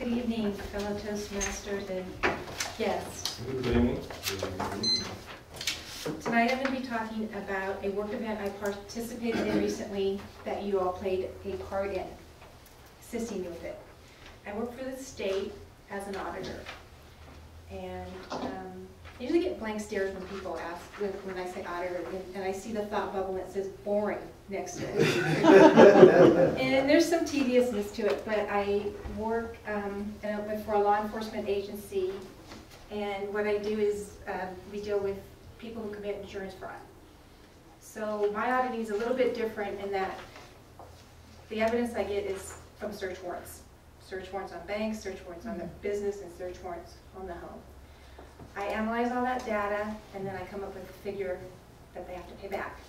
Good evening, fellow Toastmasters and guests. Good evening. Tonight I'm going to be talking about a work event I participated in recently that you all played a part in, assisting me with it. I work for the state as an auditor, and I usually get blank stares when people ask, when I say auditor, and I see the thought bubble that says boring next to it. And there's some tediousness to it, but I work for a law enforcement agency, and what I do is we deal with people who commit insurance fraud. So my auditing is a little bit different in that the evidence I get is from search warrants. Search warrants on banks, search warrants on the business, and search warrants on the home. I analyze all that data, and then I come up with a figure that they have to pay back.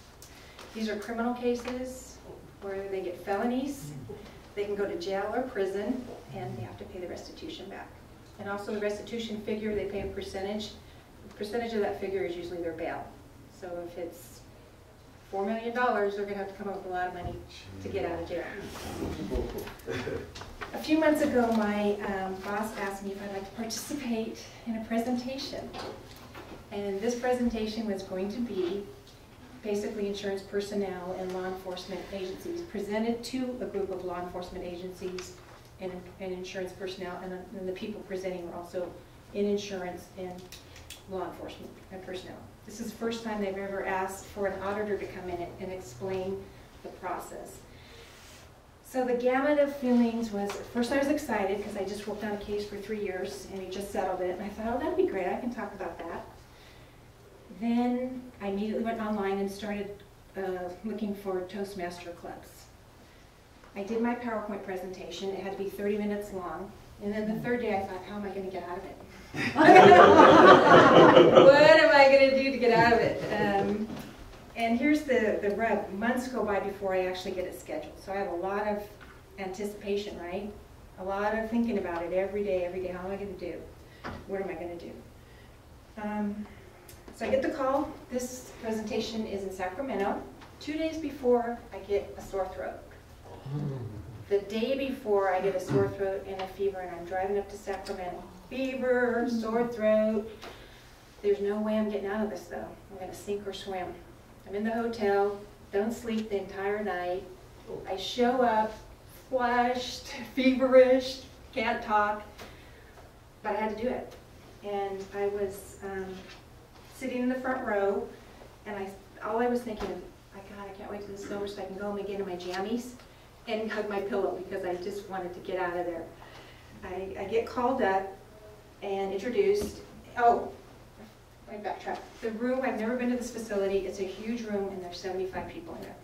These are criminal cases where they get felonies, they can go to jail or prison, and they have to pay the restitution back. And also the restitution figure, they pay a percentage. The percentage of that figure is usually their bail. So if it's $4 million, they're going to have to come up with a lot of money to get out of jail. A few months ago, my boss asked me if I'd like to participate in a presentation. And this presentation was going to be basically insurance personnel and law enforcement agencies presented to a group of law enforcement agencies and insurance personnel, and the people presenting were also in insurance and law enforcement and personnel. This is the first time they've ever asked for an auditor to come in and explain the process. So the gamut of feelings was, at first I was excited because I just worked on a case for 3 years and we just settled it, and I thought, oh, that'd be great, I can talk about that. Then I immediately went online and started looking for Toastmaster clubs. I did my PowerPoint presentation. It had to be 30 minutes long. And then the third day I thought, how am I going to get out of it? What am I going to do to get out of it? And here's the rub. Months go by before I actually get it scheduled. So I have a lot of anticipation, right? A lot of thinking about it every day. How am I going to do? What am I going to do? So I get the call. This presentation is in Sacramento. 2 days before, I get a sore throat. The day before, I get a sore throat and a fever, and I'm driving up to Sacramento. Fever, sore throat. There's no way I'm getting out of this, though. I'm going to sink or swim. I'm in the hotel, don't sleep the entire night. I show up, flushed, feverish, can't talk, but I had to do it. And I was sitting in the front row, and all I was thinking of, God, I can't wait till this is over so I can go home and get in my jammies and hug my pillow because I just wanted to get out of there. I get called up and introduced. Oh, let me backtrack. The room, I've never been to this facility. It's a huge room and there's 75 people in there.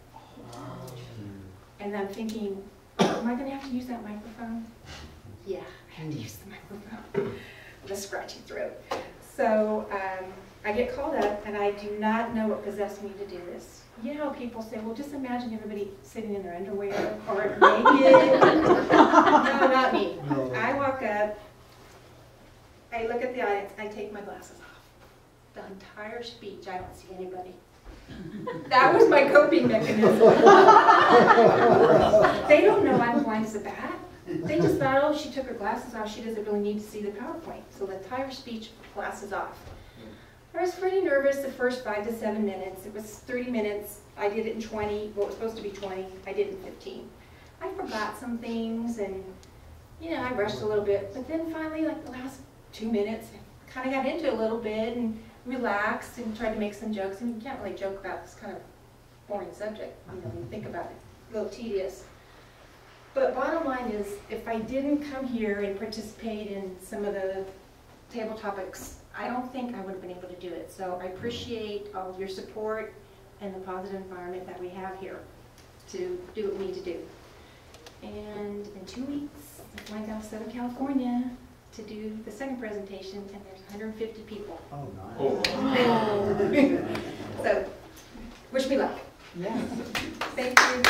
And I'm thinking, am I going to have to use that microphone? Yeah, I have to use the microphone. With a scratchy throat. So I get called up, and I do not know what possessed me to do this. You know, people say, well, just imagine everybody sitting in their underwear or naked. No, not me. No. I walk up, I look at the audience, I take my glasses off. The entire speech, I don't see anybody. That was my coping mechanism. They don't know I'm blind as a bat. They just thought, oh, she took her glasses off, she doesn't really need to see the PowerPoint. So the entire speech, glasses off. I was pretty nervous the first 5 to 7 minutes. It was 30 minutes. I did it in 20. Well, it was supposed to be 20. I did it in 15. I forgot some things, and I rushed a little bit. But then finally, like the last 2 minutes, I kind of got into it a little bit and relaxed and tried to make some jokes. And you can't really joke about this kind of boring subject, when you think about it. A little tedious. But bottom line is, if I didn't come here and participate in some of the table topics, I don't think I would have been able to do it. So I appreciate all of your support and the positive environment that we have here to do what we need to do. And in 2 weeks, I'm flying down to Southern California to do the second presentation, and there's 150 people. Oh, nice. So, wish me luck. Yeah. Thank you.